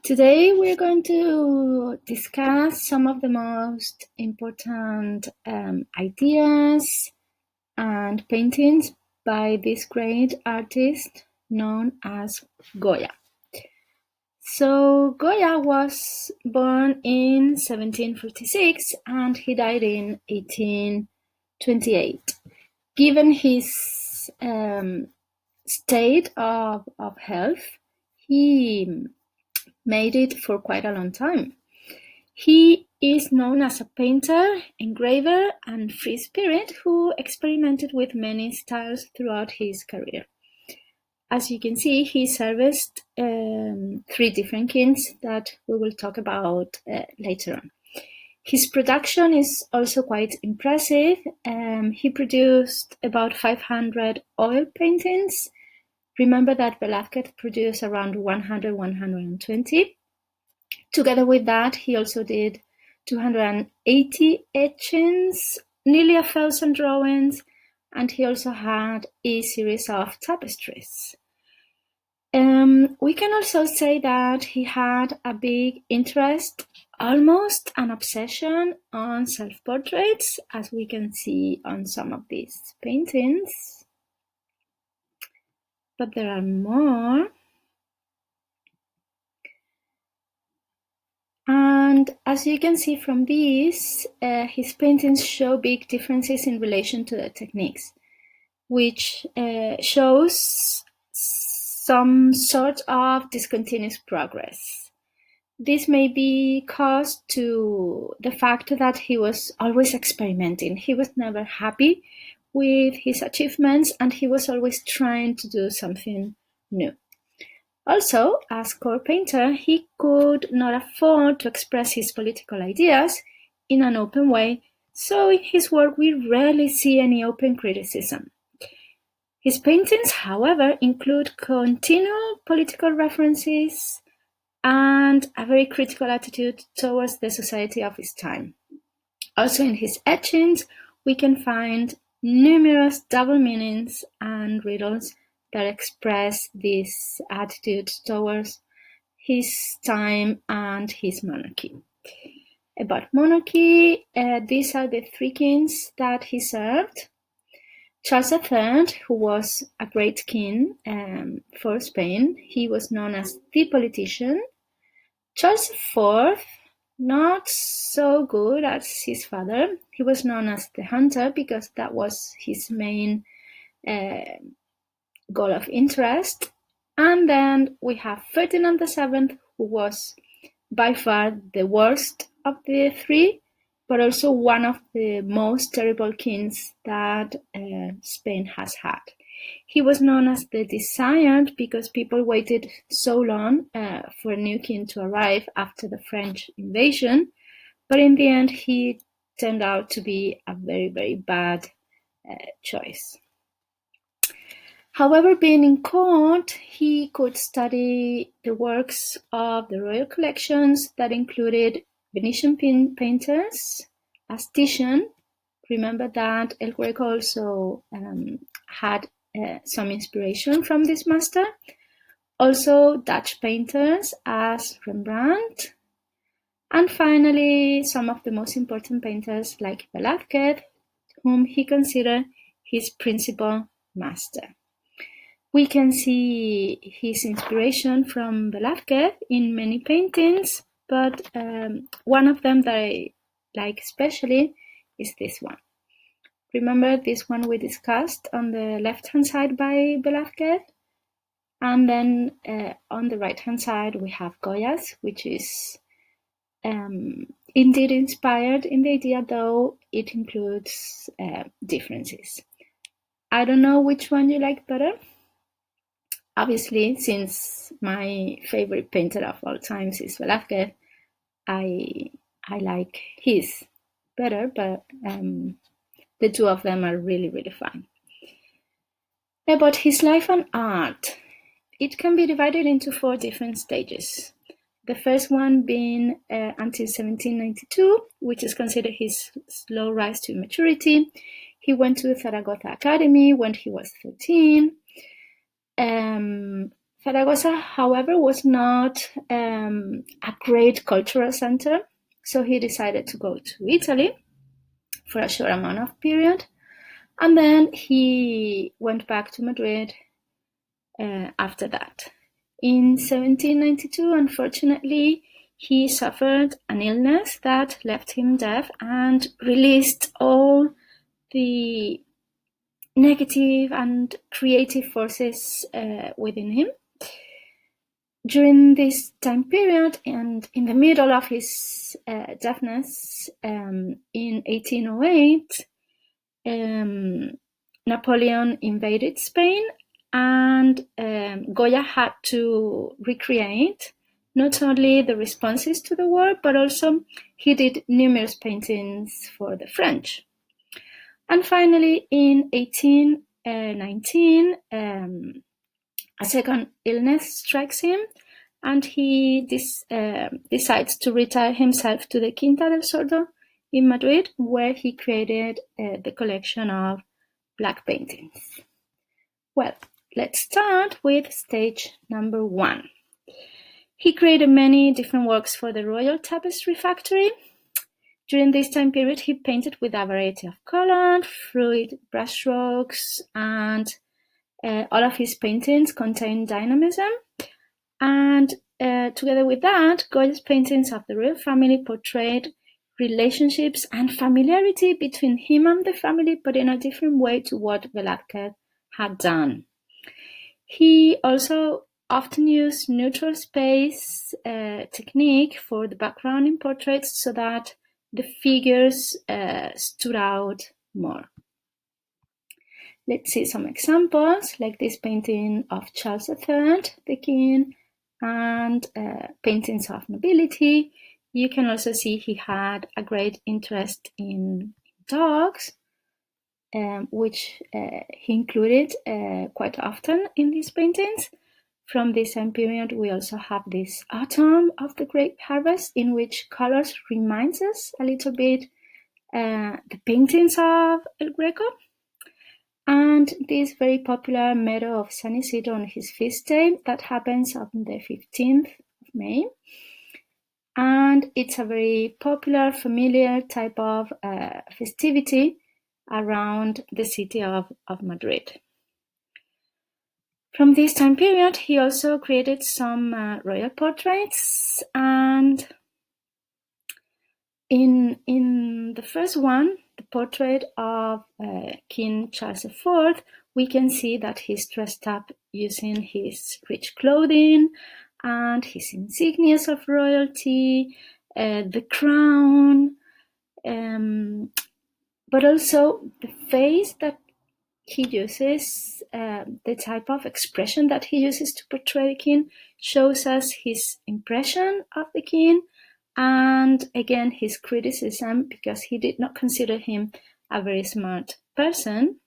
Today we're going to discuss some of the most important ideas and paintings by this great artist known as Goya. So Goya was born in 1746 and he died in 1828. Given his state of health, he made it for quite a long time. He is known as a painter, engraver, and free spirit who experimented with many styles throughout his career. As you can see, he serviced 3 different kings that we will talk about later on. His production is also quite impressive. He produced about 500 oil paintings. Remember that Velázquez produced around 100, 120. Together with that, he also did 280 etchings, nearly 1,000 drawings, and he also had a series of tapestries. We can also say that he had a big interest, almost an obsession, on self-portraits, as we can see on some of these paintings. But there are more. And as you can see from these, his paintings show big differences in relation to the techniques, which shows some sort of discontinuous progress. This may be caused to the fact that he was always experimenting. He was never happy with his achievements and he was always trying to do something new. Also, as core painter, he could not afford to express his political ideas in an open way, so in his work we rarely see any open criticism. His paintings, however, include continual political references and a very critical attitude towards the society of his time. Also in his etchings, we can find numerous double meanings and riddles that express this attitude towards his time and his monarchy. About monarchy, these are the 3 kings that he served. Charles III, who was a great king for Spain, he was known as the politician. Charles IV, not so good as his father. He was known as the hunter because that was his main goal of interest. And then we have Ferdinand VII, who was by far the worst of the 3, but also one of the most terrible kings that Spain has had. He was known as the Desired because people waited so long for a new king to arrive after the French invasion, but in the end he turned out to be a very, very bad choice. However, being in court, he could study the works of the royal collections that included Venetian painters, as Titian. Remember that El Greco also had some inspiration from this master. Also Dutch painters as Rembrandt. And finally, some of the most important painters like Velázquez, whom he considered his principal master. We can see his inspiration from Velázquez in many paintings, but one of them that I like especially is this one. Remember this one we discussed on the left-hand side by Velázquez? And then on the right-hand side we have Goya's, which is indeed inspired in the idea, though it includes differences. I don't know which one you like better. Obviously, since my favorite painter of all times is Velázquez, I like his better, but the 2 of them are really, really fun. About his life and art, it can be divided into 4 different stages. The first one being until 1792, which is considered his slow rise to maturity. He went to the Zaragoza Academy when he was 13. Zaragoza, however, was not a great cultural center, so he decided to go to Italy for a short amount of period, and then he went back to Madrid after that. In 1792, unfortunately, he suffered an illness that left him deaf and released all the negative and creative forces within him. During this time period, and in the middle of his deafness, in 1808, Napoleon invaded Spain, and Goya had to recreate not only the responses to the war, but also he did numerous paintings for the French. And finally, in 1819, a second illness strikes him, and he decides to retire himself to the Quinta del Sordo in Madrid, where he created the collection of black paintings. Well, let's start with stage number 1. He created many different works for the Royal Tapestry Factory. During this time period, he painted with a variety of color, fluid brushstrokes, and all of his paintings contain dynamism. And together with that, Goya's paintings of the royal family portrayed relationships and familiarity between him and the family, but in a different way to what Velázquez had done. He also often used neutral space technique for the background in portraits so that the figures stood out more. Let's see some examples, like this painting of Charles III, the king, and paintings of nobility. You can also see he had a great interest in dogs, which he included quite often in these paintings. From this time period, we also have this Autumn of the Grape Harvest, in which colors reminds us a little bit the paintings of El Greco. And this very popular Meadow of San Isidro on his feast day that happens on the 15th of May. And it's a very popular, familiar type of festivity around the city of Madrid. From this time period, he also created some royal portraits, and in the first one, the portrait of King Charles IV, we can see that he's dressed up using his rich clothing and his insignias of royalty, the crown, but also the face that he uses, the type of expression that he uses to portray the king shows us his impression of the king, and again his criticism, because he did not consider him a very smart person.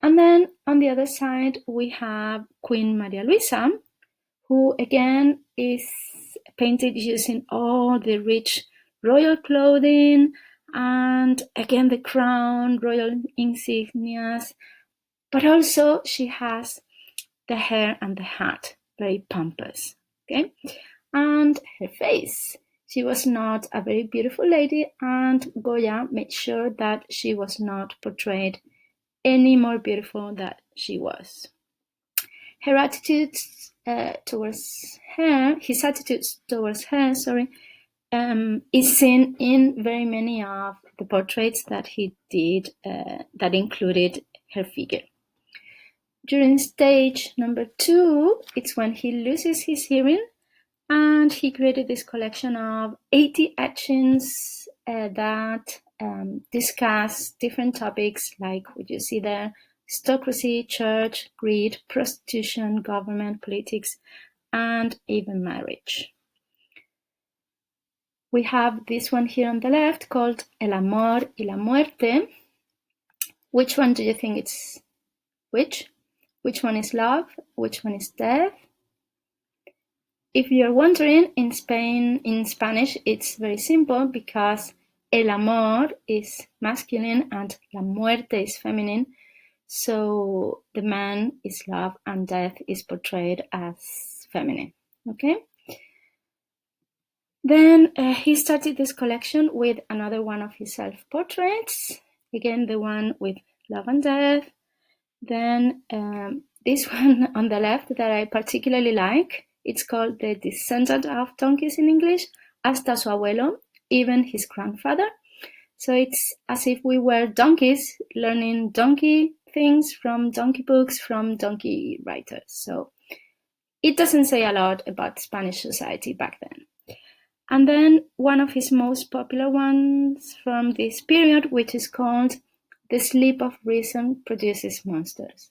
And then on the other side we have Queen Maria Luisa, who again is painted using all the rich royal clothing, and again the crown, royal insignias, but also she has the hair and the hat, very pompous, okay? And her face. She was not a very beautiful lady, and Goya made sure that she was not portrayed any more beautiful than she was. Her attitudes towards her, his attitudes towards her, is seen in very many of the portraits that he did that included her figure. During stage number 2, it's when he loses his hearing, and he created this collection of 80 etchings that discuss different topics like what you see there: aristocracy, church, greed, prostitution, government, politics, and even marriage. We have this one here on the left called El Amor y la Muerte. Which one do you think it's which? Which one is love? Which one is death? If you're wondering, in Spanish, it's very simple, because el amor is masculine and la muerte is feminine. So the man is love and death is portrayed as feminine. Okay. Then he started this collection with another one of his self-portraits. Again, the one with love and death. Then this one on the left that I particularly like, it's called The Descendant of Donkeys in English, hasta su abuelo, even his grandfather. So it's as if we were donkeys learning donkey things from donkey books from donkey writers. So it doesn't say a lot about Spanish society back then. And then one of his most popular ones from this period, which is called The Sleep of Reason Produces Monsters.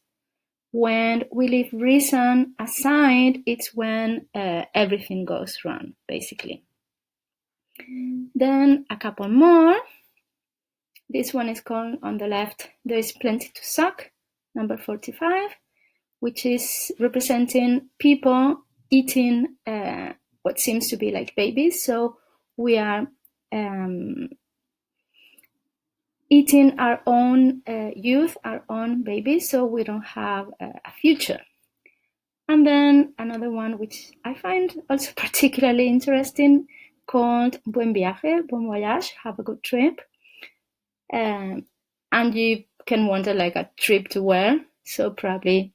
When we leave reason aside, it's when everything goes wrong, basically. Then a couple more. This one is called, on the left, There is Plenty to Suck, number 45, which is representing people eating what seems to be like babies. So we are eating our own youth, our own babies, so we don't have a future. And then another one, which I find also particularly interesting, called Buen Viaje, Bon Voyage, have a good trip. And you can wonder, like, a trip to where? So probably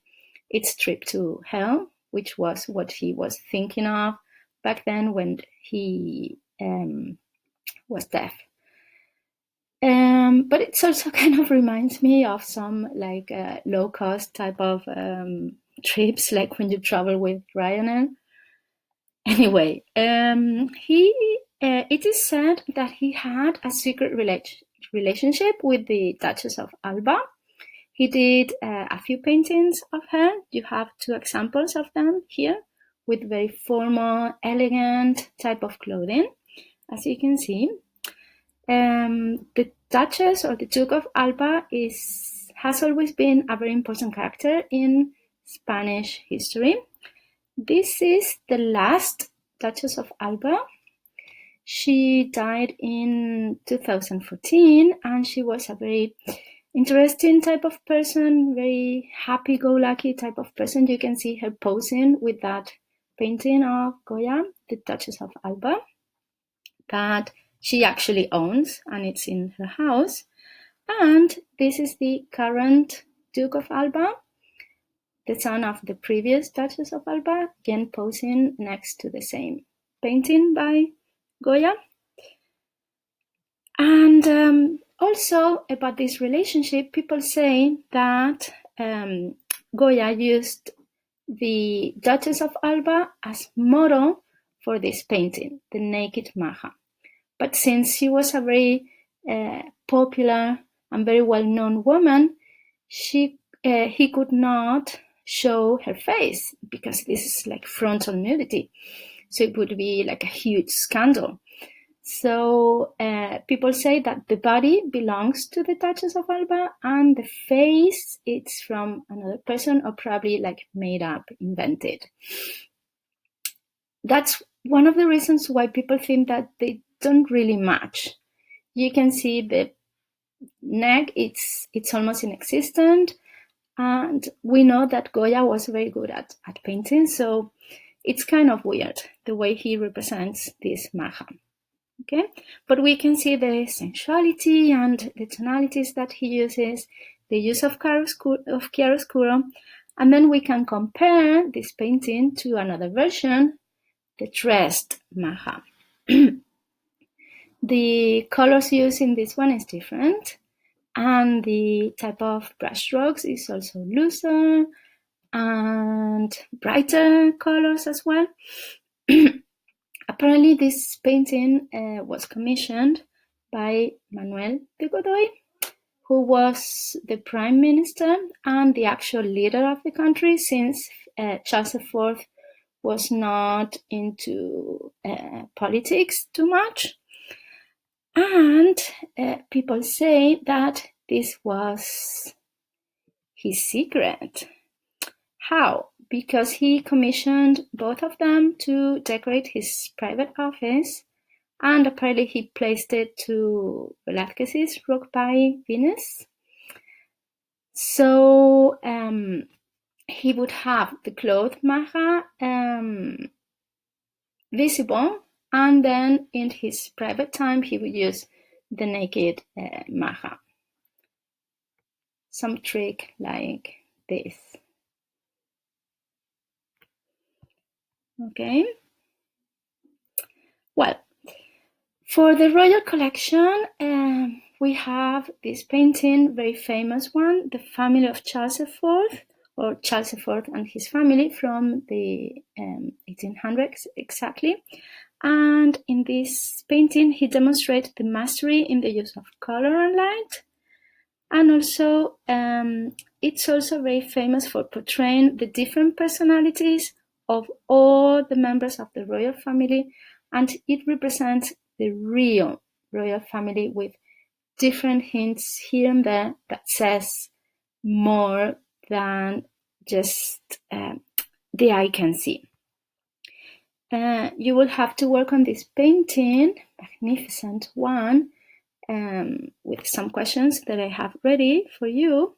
it's trip to hell, which was what he was thinking of back then when he was deaf. But it also kind of reminds me of some like low-cost type of trips, like when you travel with Ryanair. Anyway, it is said that he had a secret relationship with the Duchess of Alba. He did a few paintings of her. You have two examples of them here with very formal, elegant type of clothing, as you can see. The Duchess or the Duke of Alba has always been a very important character in Spanish history. This is the last Duchess of Alba. She died in 2014, and she was a very interesting type of person, very happy-go-lucky type of person. You can see her posing with that painting of Goya, the Duchess of Alba, that she actually owns, and it's in her house. And this is the current Duke of Alba, the son of the previous Duchess of Alba, again posing next to the same painting by Goya. And also about this relationship, people say that Goya used the Duchess of Alba as model for this painting, the Naked Maja. But since she was a very popular and very well-known woman, he could not show her face because this is like frontal nudity. So it would be like a huge scandal. So people say that the body belongs to the Duchess of Alba and the face it's from another person or probably like made up, invented. That's one of the reasons why people think that they don't really match. You can see the neck, it's almost inexistent. And we know that Goya was very good at painting, so it's kind of weird the way he represents this Maja. Okay, but we can see the sensuality and the tonalities that he uses, the use of chiaroscuro, and then we can compare this painting to another version, the dressed Maja. The colors used in this one is different, and the type of brushstrokes is also looser and brighter colors as well. Apparently, this painting was commissioned by Manuel de Godoy, who was the prime minister and the actual leader of the country, since Charles IV was not into politics too much. And people say that this was his secret. How? Because he commissioned both of them to decorate his private office, and apparently he placed it to Velázquez's Rock by Venus. So he would have the clothed Maja visible, and then in his private time he would use the naked Maja. Some trick like this. Okay. Well, for the royal collection, we have this painting, very famous one, the family of Charles IV, or Charles IV and his family from the 1800s exactly. And in this painting, he demonstrates the mastery in the use of color and light. And also, it's also very famous for portraying the different personalities of all the members of the royal family, and it represents the real royal family with different hints here and there that says more than just the eye can see. You will have to work on this painting, magnificent one, with some questions that I have ready for you.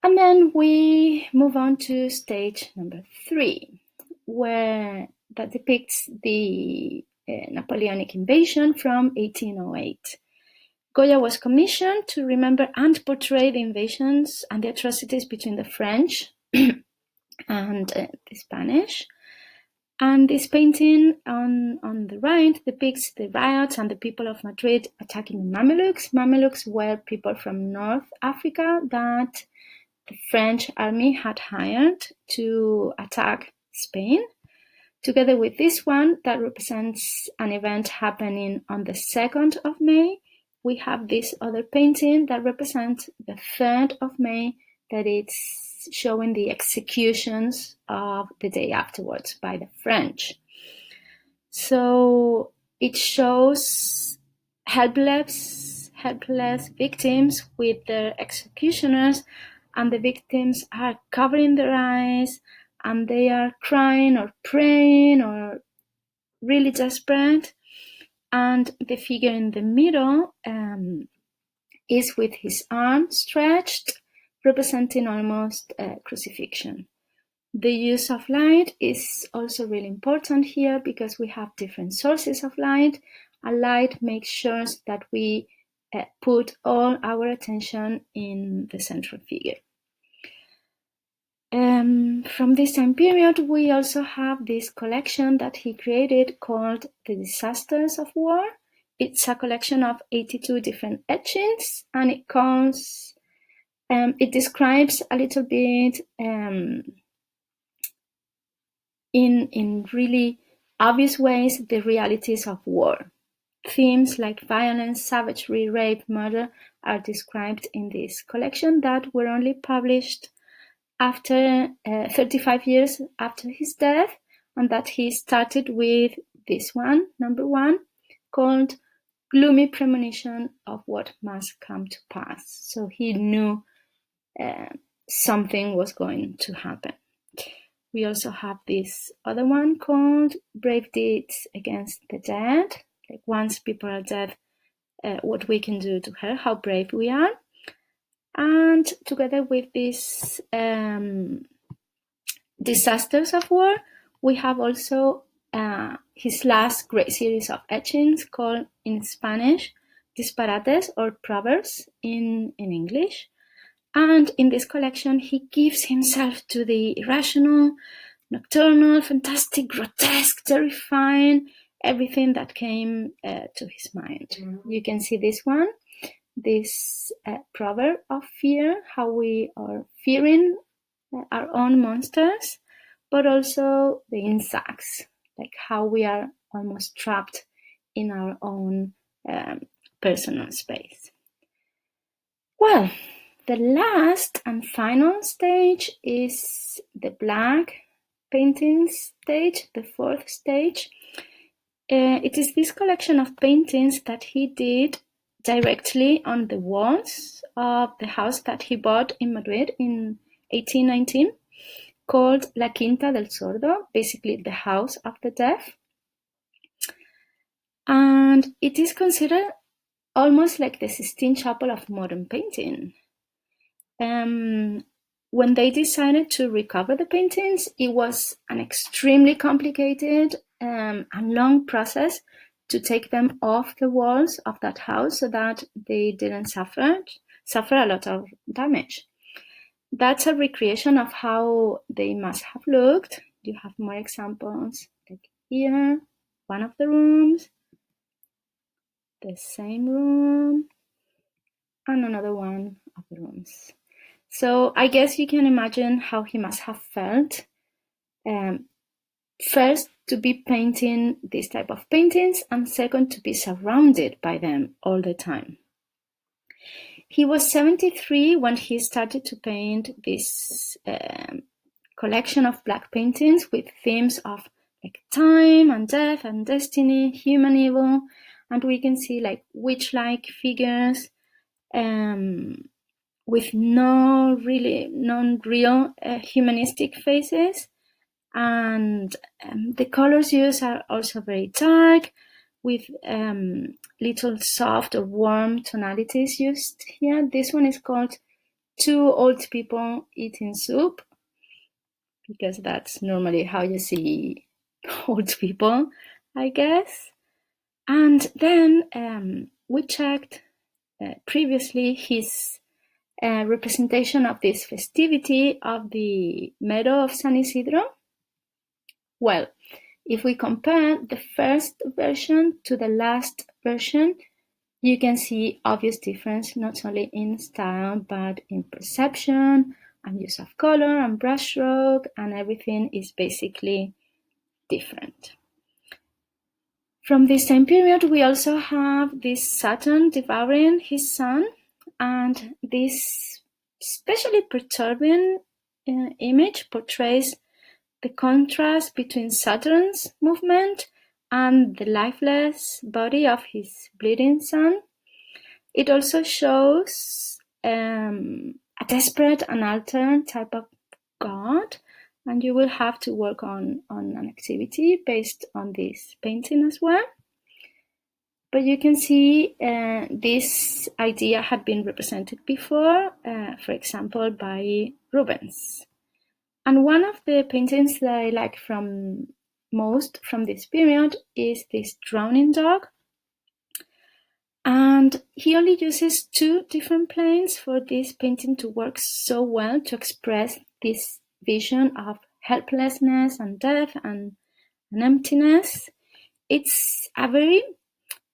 And then we move on to stage number 3, where that depicts the Napoleonic invasion from 1808. Goya was commissioned to remember and portray the invasions and the atrocities between the French and the Spanish. And this painting on the right depicts the riots and the people of Madrid attacking the Mamelukes. Mamelukes were people from North Africa that the French army had hired to attack Spain. Together with this one that represents an event happening on the 2nd of May, we have this other painting that represents the 3rd of May, that it's showing the executions of the day afterwards by the French. So it shows helpless victims with their executioners, and the victims are covering their eyes and they are crying or praying or really desperate. And the figure in the middle is with his arm stretched, representing almost crucifixion. The use of light is also really important here because we have different sources of light. A light makes sure that we put all our attention in the central figure. From this time period, we also have this collection that he created called The Disasters of War. It's a collection of 82 different etchings, and it describes a little bit in really obvious ways the realities of war. Themes like violence, savagery, rape, murder are described in this collection that were only published after 35 years after his death, and that he started with this one, number 1, called Gloomy Premonition of What Must Come to Pass. So he knew something was going to happen. We also have this other one called Brave Deeds Against the Dead, like once people are dead, what we can do to her, how brave we are. And together with these disasters of war, we have also his last great series of etchings called in Spanish Disparates, or Proverbs in English. And in this collection, he gives himself to the irrational, nocturnal, fantastic, grotesque, terrifying, everything that came to his mind. Mm-hmm. You can see this one, this proverb of fear, how we are fearing our own monsters, but also the insects, like how we are almost trapped in our own personal space. Well, the last and final stage is the black painting stage, the 4th stage. It is this collection of paintings that he did directly on the walls of the house that he bought in Madrid in 1819, called La Quinta del Sordo, basically the house of the deaf. And it is considered almost like the Sistine Chapel of modern painting. When they decided to recover the paintings, it was an extremely complicated and long process to take them off the walls of that house so that they didn't suffer a lot of damage. That's a recreation of how they must have looked. You have more examples, like here, one of the rooms, the same room, and another one of the rooms. So I guess you can imagine how he must have felt. First, to be painting this type of paintings, and second, to be surrounded by them all the time. He was 73 when he started to paint this collection of black paintings with themes of like time and death and destiny, human evil, and we can see like witch-like figures with non-real humanistic faces, and the colors used are also very dark, with little soft or warm tonalities used here. This one is called Two Old People Eating Soup, because that's normally how you see old people, I guess. And then we checked previously his representation of this festivity of the meadow of San Isidro. Well, if we compare the first version to the last version, you can see obvious difference not only in style but in perception and use of color and brushstroke, and everything is basically different. From this same period, we also have this Saturn devouring his son, and this especially perturbing image portrays the contrast between Saturn's movement and the lifeless body of his bleeding son. It also shows a desperate and altered type of God, and you will have to work on an activity based on this painting as well. But you can see this idea had been represented before, for example, by Rubens. And one of the paintings that I like most from this period is this drowning dog. And he only uses two different planes for this painting to work so well, to express this vision of helplessness and death and emptiness. It's a very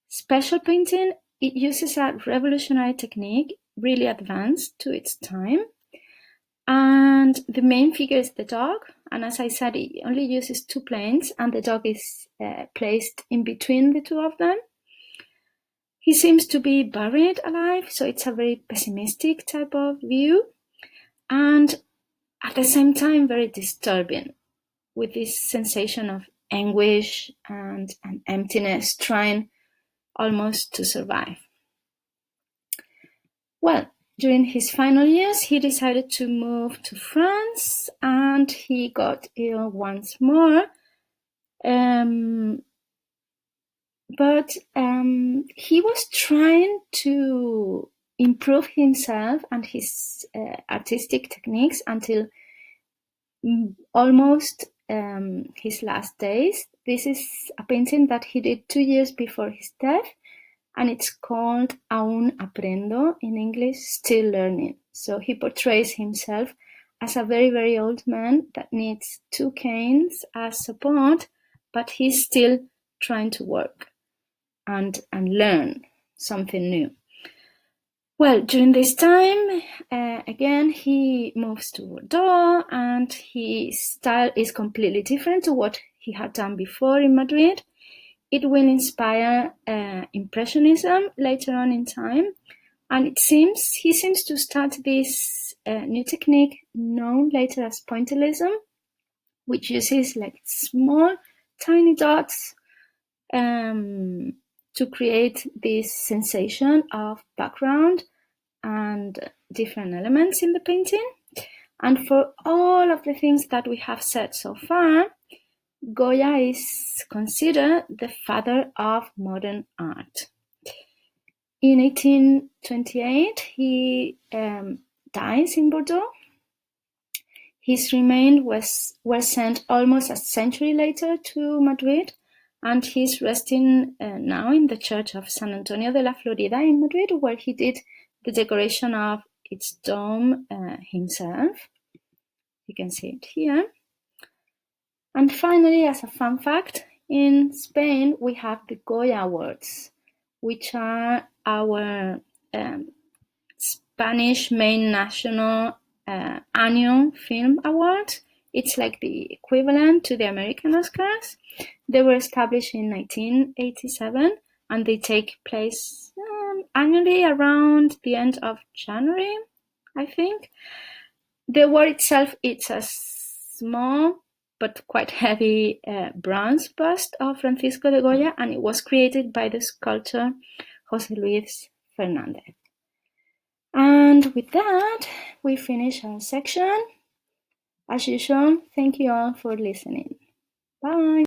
special painting. It uses a revolutionary technique, really advanced to its time. And the main figure is the dog. And as I said, it only uses two planes, and the dog is placed in between the two of them. He seems to be buried alive, so it's a very pessimistic type of view, and at the same time very disturbing, with this sensation of anguish and emptiness, trying almost to survive. Well, during his final years, he decided to move to France, and he got ill once more. But he was trying to improve himself and his artistic techniques until almost his last days. This is a painting that he did 2 years before his death, and it's called Aún Aprendo, in English, Still Learning. So he portrays himself as a very, very old man that needs two canes as support, but he's still trying to work and learn something new. Well, during this time, again, he moves to Bordeaux, and his style is completely different to what he had done before in Madrid. It will inspire Impressionism later on in time, and he seems to start this new technique known later as pointillism, which uses like small, tiny dots to create this sensation of background and different elements in the painting. And for all of the things that we have said so far, Goya is considered the father of modern art. In 1828, he dies in Bordeaux. His remains were sent almost a century later to Madrid, and he's resting now in the church of San Antonio de la Florida in Madrid, where he did the decoration of its dome himself. You can see it here. And finally, as a fun fact, in Spain we have the Goya Awards, which are our Spanish main national annual film award. It's like the equivalent to the American Oscars. They were established in 1987 and they take place annually around the end of January, I think. The award itself, it's a small but quite heavy bronze bust of Francisco de Goya, and it was created by the sculptor José Luis Fernández. And with that, we finish our section. As usual, thank you all for listening. Bye.